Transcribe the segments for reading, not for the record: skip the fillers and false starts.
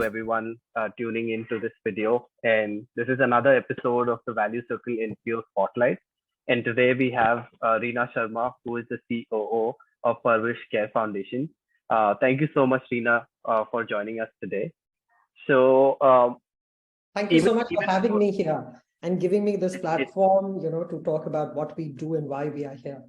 to everyone tuning into this video. And this is another episode of the Value Circle NPO Spotlight. And today we have Rina Sharma, who is the COO of Parwarish Care Foundation. Thank you so much, Rina, for joining us today. So, thank you so much for having me here and giving me this platform, to talk about what we do and why we are here.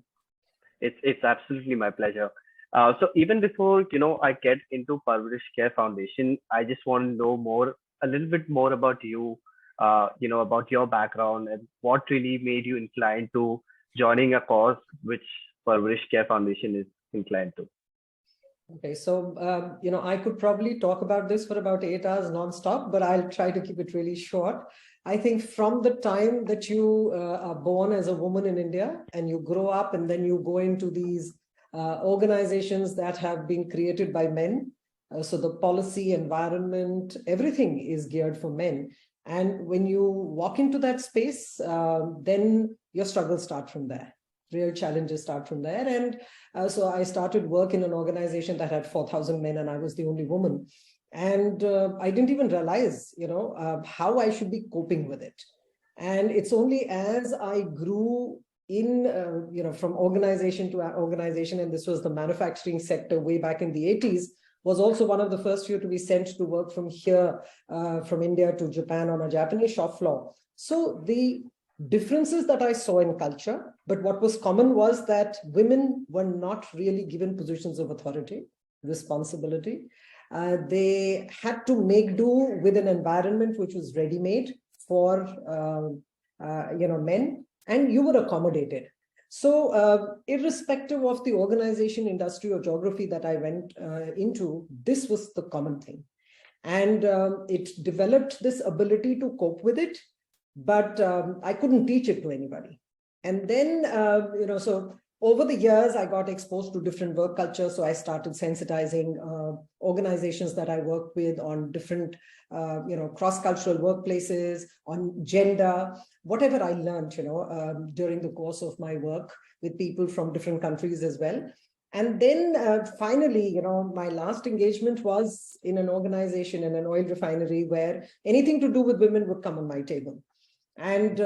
It's absolutely my pleasure. So even before I get into Parvarish Care Foundation, I just want to know a little bit more about you, about your background and what really made you inclined to joining a cause which Parvarish Care Foundation is inclined to. Okay, so I could probably talk about this for about 8 hours nonstop, but I'll try to keep it really short. I think from the time that you are born as a woman in India and you grow up and then you go into these organizations that have been created by men. So the policy, environment, everything is geared for men. And when you walk into that space, then your struggles start from there. Real challenges start from there. And so I started work in an organization that had 4,000 men and I was the only woman. And I didn't even realize, how I should be coping with it. And it's only as I grew from organization to organization, and this was the manufacturing sector way back in the 80s, was also one of the first few to be sent to work from here, from India to Japan on a Japanese shop floor. So the differences that I saw in culture, but what was common was that women were not really given positions of authority, responsibility. They had to make do with an environment which was ready-made for men, and you were accommodated. So irrespective of the organization, industry, or geography that I went into, this was the common thing. And it developed this ability to cope with it, but I couldn't teach it to anybody. And then, so over the years, I got exposed to different work cultures. So I started sensitizing organizations that I worked with on different, cross-cultural workplaces, on gender, whatever I learned, during the course of my work with people from different countries as well. And then finally, my last engagement was in an organization in an oil refinery where anything to do with women would come on my table. And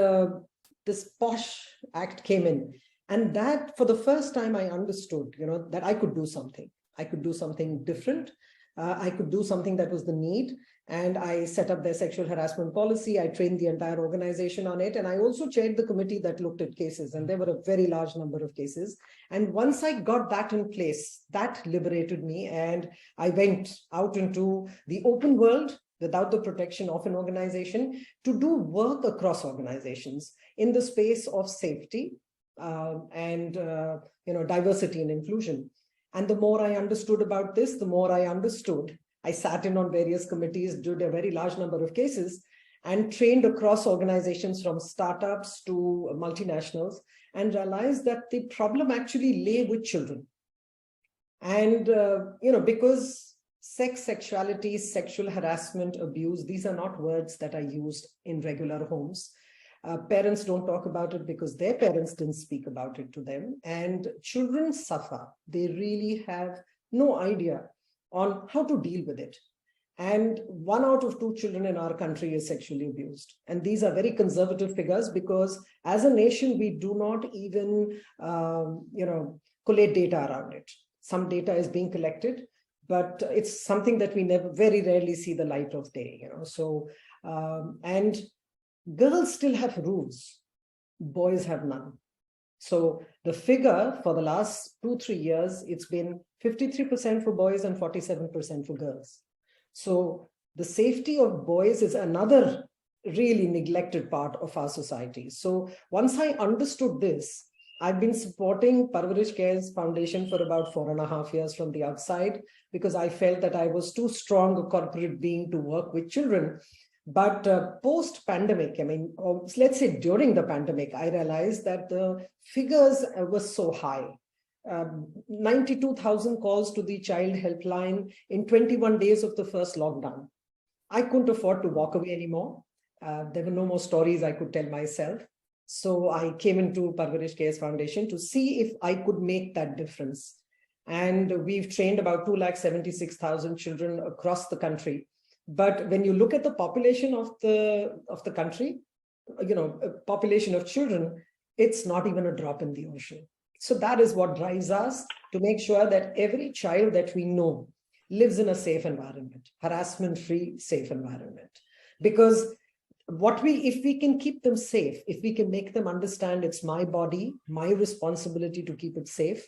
this POSH Act came in. And that, for the first time, I understood, that I could do something. I could do something different. I could do something that was the need. And I set up their sexual harassment policy. I trained the entire organization on it. And I also chaired the committee that looked at cases. And there were a very large number of cases. And once I got that in place, that liberated me. And I went out into the open world without the protection of an organization to do work across organizations in the space of safety, and diversity and inclusion. And the more I understood about this, the more I understood. I sat in on various committees, did a very large number of cases, and trained across organizations from startups to multinationals, and realized that the problem actually lay with children. And, because sex, sexuality, sexual harassment, abuse, these are not words that are used in regular homes. Parents don't talk about it because their parents didn't speak about it to them. And children suffer. They really have no idea on how to deal with it. And 1 out of 2 children in our country is sexually abused. And these are very conservative figures because as a nation, we do not even, collate data around it. Some data is being collected, but it's something that we very rarely see the light of day, So, and girls still have rules, boys have none. So the figure for the last 2-3 years, it's been 53% for boys and 47% for girls. So the safety of boys is another really neglected part of our society. So once I understood this, I've been supporting Parwarish Care Foundation for about 4.5 years from the outside because I felt that I was too strong a corporate being to work with children. But post-pandemic, let's say during the pandemic, I realized that the figures were so high. 92,000 calls to the child helpline in 21 days of the first lockdown. I couldn't afford to walk away anymore. There were no more stories I could tell myself. So I came into Parwarish Care Foundation to see if I could make that difference. And we've trained about 276,000 children across the country But when you look at the population of the country, population of children, it's not even a drop in the ocean. So that is what drives us to make sure that every child that we know lives in a safe environment, harassment-free, safe environment. Because if we can keep them safe, if we can make them understand it's my body, my responsibility to keep it safe,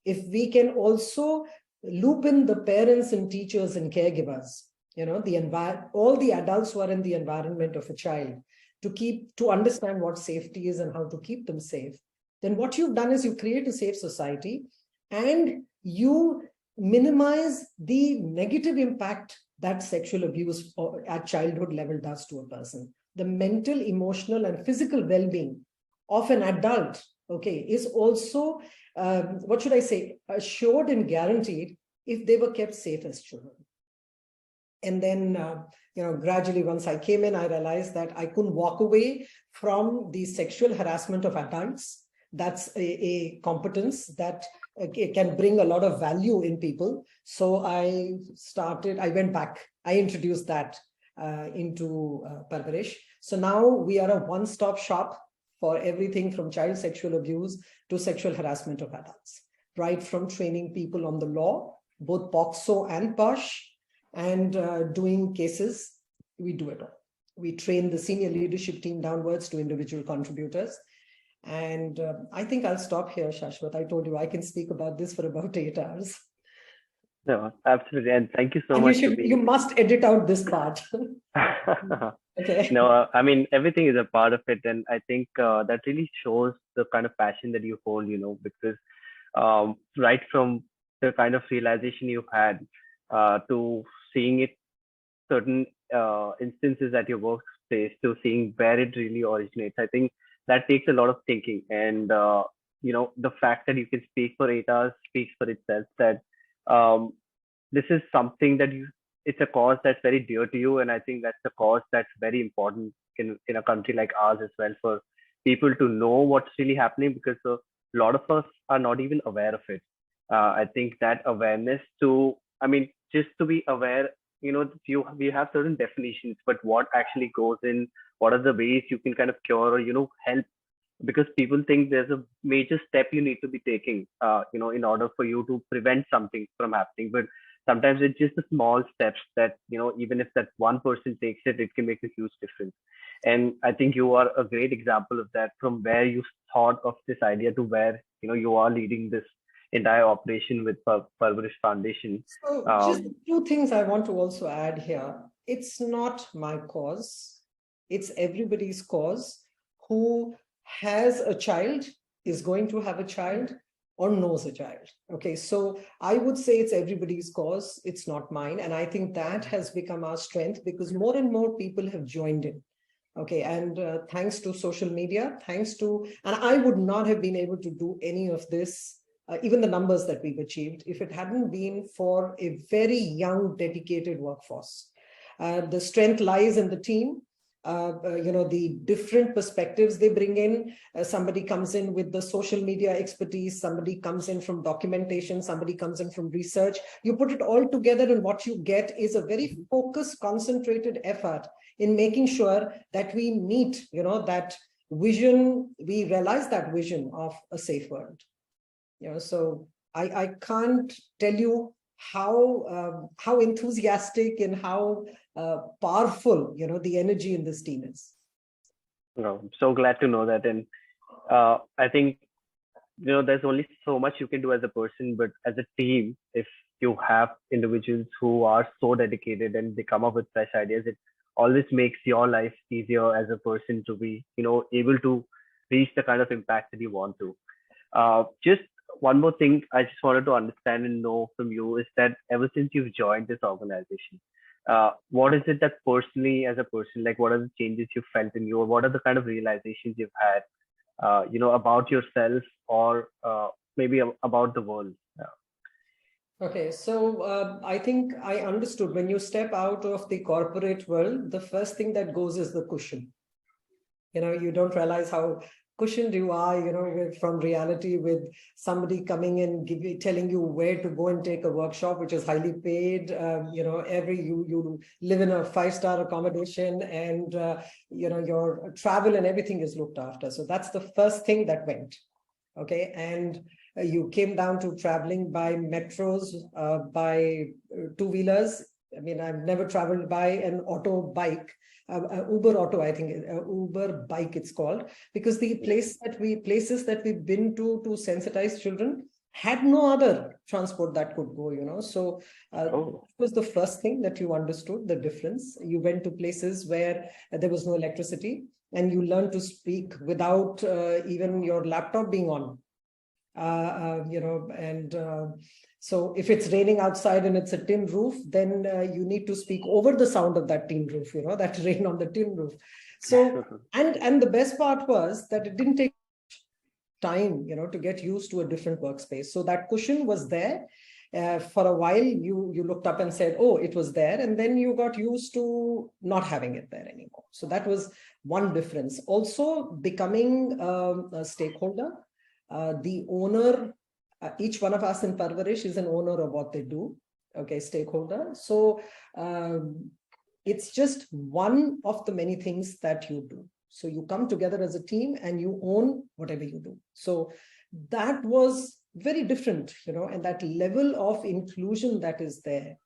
if we can also loop in the parents and teachers and caregivers, all the adults who are in the environment of a child, to understand what safety is and how to keep them safe, then what you've done is you create a safe society and you minimize the negative impact that sexual abuse at childhood level does to a person. The mental, emotional, and physical well-being of an adult, is also, assured and guaranteed if they were kept safe as children. And then, gradually, once I came in, I realized that I couldn't walk away from the sexual harassment of adults. That's a competence that can bring a lot of value in people. So I went back, I introduced that into Parwarish. So now we are a one-stop shop for everything from child sexual abuse to sexual harassment of adults, right from training people on the law, both POCSO and POSH, and doing cases. We do it all. We train the senior leadership team downwards to individual contributors. And I think I'll stop here, Shashwat. I told you I can speak about this for about 8 hours. No, absolutely. And thank you so And much you must edit out this part. Okay. No, I mean, everything is a part of it. And I think that really shows the kind of passion that you hold, because right from the kind of realization you've had to seeing it, certain instances at your workspace, to seeing where it really originates, I think that takes a lot of thinking. And, the fact that you can speak for 8 hours speaks for itself, that um, this is something that it's a cause that's very dear to you. And I think that's a cause that's very important in a country like ours as well, for people to know what's really happening, because a lot of us are not even aware of it. I think that awareness just to be aware, we have certain definitions, but what actually goes in, what are the ways you can kind of cure or, help, because people think there's a major step you need to be taking, in order for you to prevent something from happening. But sometimes it's just the small steps that, even if that one person takes it, it can make a huge difference. And I think you are a great example of that, from where you thought of this idea to where, you are leading this entire operation with Parvarish Foundation. So just two things I want to also add here. It's not my cause. It's everybody's cause who has a child, is going to have a child, or knows a child. Okay, so I would say it's everybody's cause. It's not mine. And I think that has become our strength, because more and more people have joined in. Okay, and thanks to social media, and I would not have been able to do any of this, even the numbers that we've achieved, if it hadn't been for a very young, dedicated workforce. The strength lies in the team. The different perspectives they bring in. Somebody comes in with the social media expertise, somebody comes in from documentation, somebody comes in from research. You put it all together, and what you get is a very focused, concentrated effort in making sure that we meet, that vision, we realize that vision of a safe world. So I can't tell you how enthusiastic and how powerful, the energy in this team is. I'm so glad to know that. And I think, there's only so much you can do as a person, but as a team, if you have individuals who are so dedicated and they come up with fresh ideas, it always makes your life easier as a person to be, able to reach the kind of impact that you want to. Just one more thing I just wanted to understand and know from you is that ever since you've joined this organization, what is it that personally, as a person, like what are the changes you felt in you, or what are the kind of realizations you've had, about yourself, or maybe about the world? Okay, so I think I understood, when you step out of the corporate world, the first thing that goes is the cushion. You don't realize how cushioned you are, from reality, with somebody coming and telling you where to go and take a workshop, which is highly paid. You live in a 5-star accommodation, and your travel and everything is looked after. So that's the first thing that went. Okay, and you came down to traveling by metros, by two-wheelers. I mean, I've never traveled by an auto bike, Uber auto, I think, Uber bike it's called, because the places that we've been to sensitize children had no other transport that could go, So it was the first thing that you understood, the difference. You went to places where there was no electricity, and you learned to speak without even your laptop being on. So if it's raining outside and it's a tin roof, then you need to speak over the sound of that tin roof, that rain on the tin roof. So, and the best part was that it didn't take time, to get used to a different workspace. So that cushion was there. For a while, you looked up and said, oh, it was there. And then you got used to not having it there anymore. So that was one difference. Also, becoming a stakeholder. The owner, each one of us in Parwarish is an owner of what they do, okay, stakeholder. So it's just one of the many things that you do. So you come together as a team and you own whatever you do. So that was very different, and that level of inclusion that is there,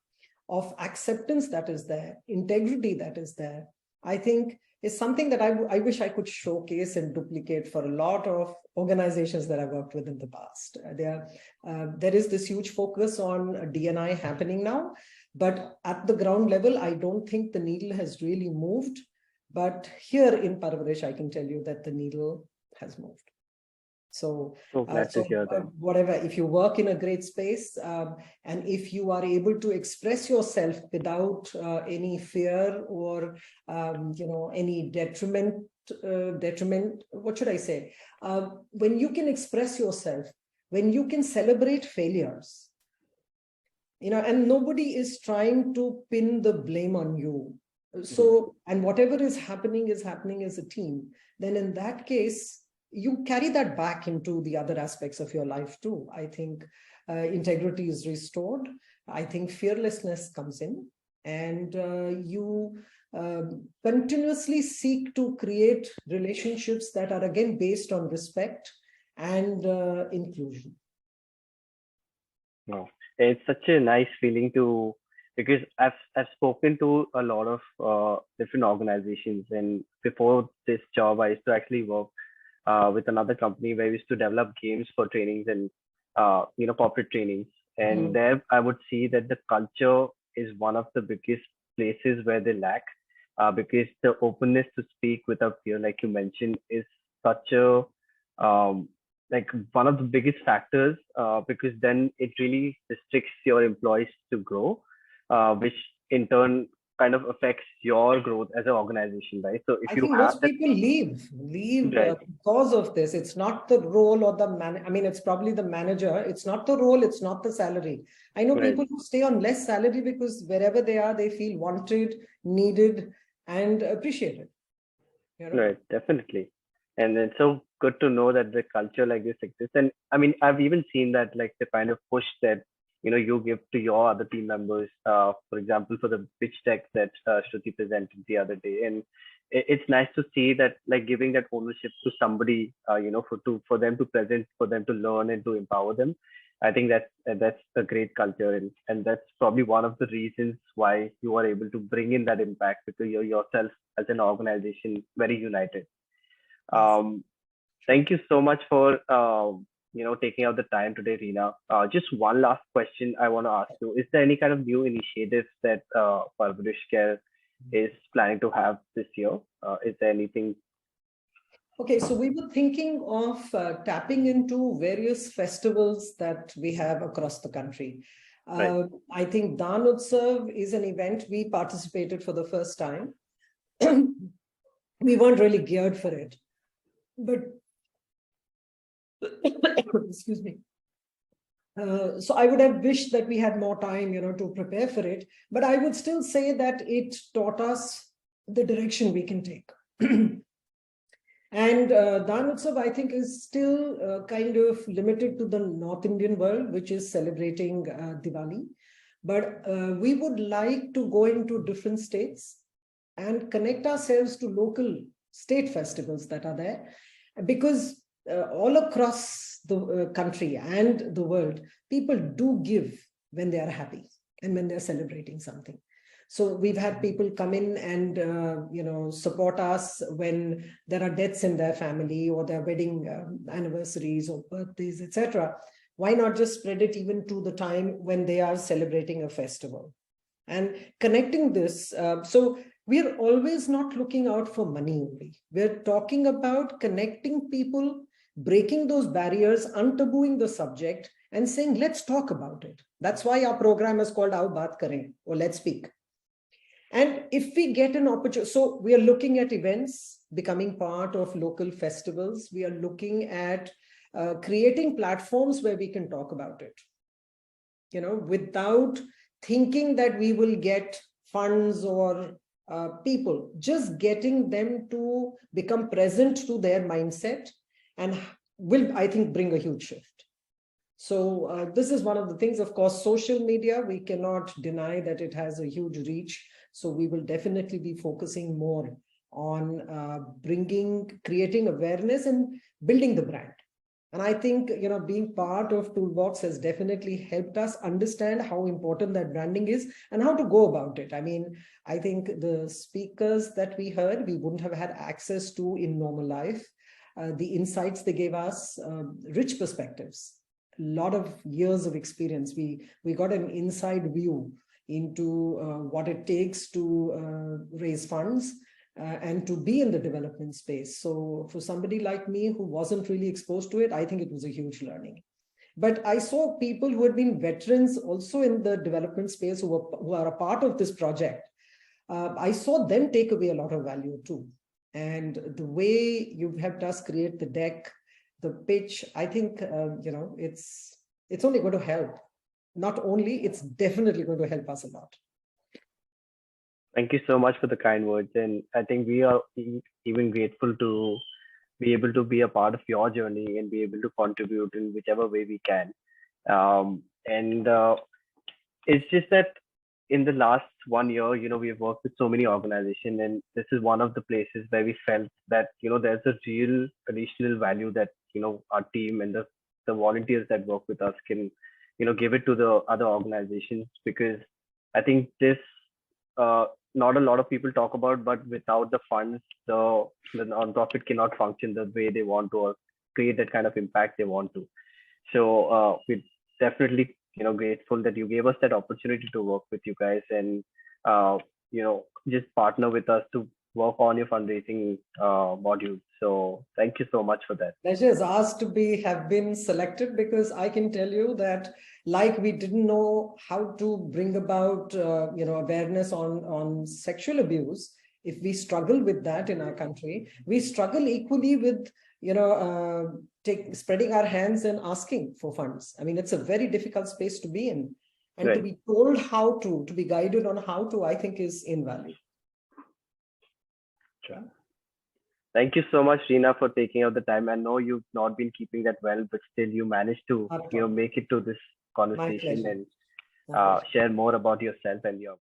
of acceptance that is there, integrity that is there, I think is something that I wish I could showcase and duplicate for a lot of organizations that I've worked with in the past. There is this huge focus on D&I happening now, but at the ground level, I don't think the needle has really moved. But here in Parwarish, I can tell you that the needle has moved. So, glad to hear that. Whatever, if you work in a great space, and if you are able to express yourself without any fear or, any detriment, what should I say? When you can express yourself, when you can celebrate failures, and nobody is trying to pin the blame on you. So, and whatever is happening as a team, then in that case, you carry that back into the other aspects of your life too. I think integrity is restored. I think fearlessness comes in, and you continuously seek to create relationships that are again based on respect and inclusion. No, it's such a nice feeling because I've spoken to a lot of different organizations, and before this job, I used to actually work with another company where we used to develop games for trainings and corporate trainings. And there I would see that the culture is one of the biggest places where they lack, because the openness to speak without fear, like you mentioned, is such a like one of the biggest factors, because then it really restricts your employees to grow, which in turn kind of affects your growth as an organization, right? So if I you think have most that, people leave right, because of this. It's not the role or the man. I mean, it's probably the manager. It's not the role. It's not the salary. I know right, people who stay on less salary because wherever they are, they feel wanted, needed, and appreciated. right, definitely. And it's so good to know that the culture like this exists. And I mean, I've even seen that, like, the kind of push that you give to your other team members. For example, for the pitch deck that Shruti presented the other day, and it's nice to see that, like, giving that ownership to somebody, for them to present, for them to learn and to empower them. I think that's a great culture, and that's probably one of the reasons why you are able to bring in that impact, because you're yourself as an organization very united. Yes. Thank you so much for taking out the time today, Rina. Just one last question I want to ask you: is there any kind of new initiatives that Parvarish Care is planning to have this year? Is there anything? Okay, so we were thinking of tapping into various festivals that we have across the country. Right. I think Dan Utsav is an event we participated for the first time. We weren't really geared for it, but excuse me. So I would have wished that we had more time, to prepare for it. But I would still say that it taught us the direction we can take. And Dan Utsav, I think, is still kind of limited to the North Indian world, which is celebrating Diwali. But we would like to go into different states and connect ourselves to local state festivals that are there. Because all across the country and the world, people do give when they are happy and when they're celebrating something. So we've had people come in and support us when there are deaths in their family or their wedding anniversaries or birthdays, etc. Why not just spread it even to the time when they are celebrating a festival? And connecting this, so we're always not looking out for money only. We're talking about connecting people, breaking those barriers, untabooing the subject, and saying, let's talk about it. That's why our program is called Aao Baat Kare, or Let's Speak. And if we get an opportunity, so we are looking at events becoming part of local festivals. We are looking at creating platforms where we can talk about it, without thinking that we will get funds or people, just getting them to become present to their mindset and will, I think, bring a huge shift. So this is one of the things. Of course, social media, we cannot deny that it has a huge reach. So we will definitely be focusing more on creating awareness and building the brand. And I think, being part of Toolbox has definitely helped us understand how important that branding is and how to go about it. I mean, I think the speakers that we heard, we wouldn't have had access to in normal life. The insights they gave us, rich perspectives, a lot of years of experience. We got an inside view into what it takes to raise funds and to be in the development space. So for somebody like me who wasn't really exposed to it, I think it was a huge learning. But I saw people who had been veterans also in the development space who are a part of this project. I saw them take away a lot of value too. And the way you've helped us create the deck, the pitch, I think, it's only going to help. Not only, it's definitely going to help us a lot. Thank you so much for the kind words. And I think we are even grateful to be able to be a part of your journey and be able to contribute in whichever way we can. And it's just that in the last 1 year, we have worked with so many organizations, and this is one of the places where we felt that, there's a real additional value that, our team and the volunteers that work with us can, give it to the other organizations, because I think this, not a lot of people talk about, but without the funds, the nonprofit cannot function the way they want to or create that kind of impact they want to. So we're definitely, grateful that you gave us that opportunity to work with you guys and, just partner with us to work on your fundraising module. So thank you so much for that. Pleasure is ours to have been selected, because I can tell you that, like we didn't know how to bring about awareness on sexual abuse. If we struggle with that in our country, we struggle equally with spreading our hands and asking for funds. I mean, it's a very difficult space to be in, and Right. to be told how to be guided on how to, I think, is invaluable. Sure. Thank you so much, Rina, for taking out the time. I know you've not been keeping that well, but still you managed to, make it to this conversation and share more about yourself and your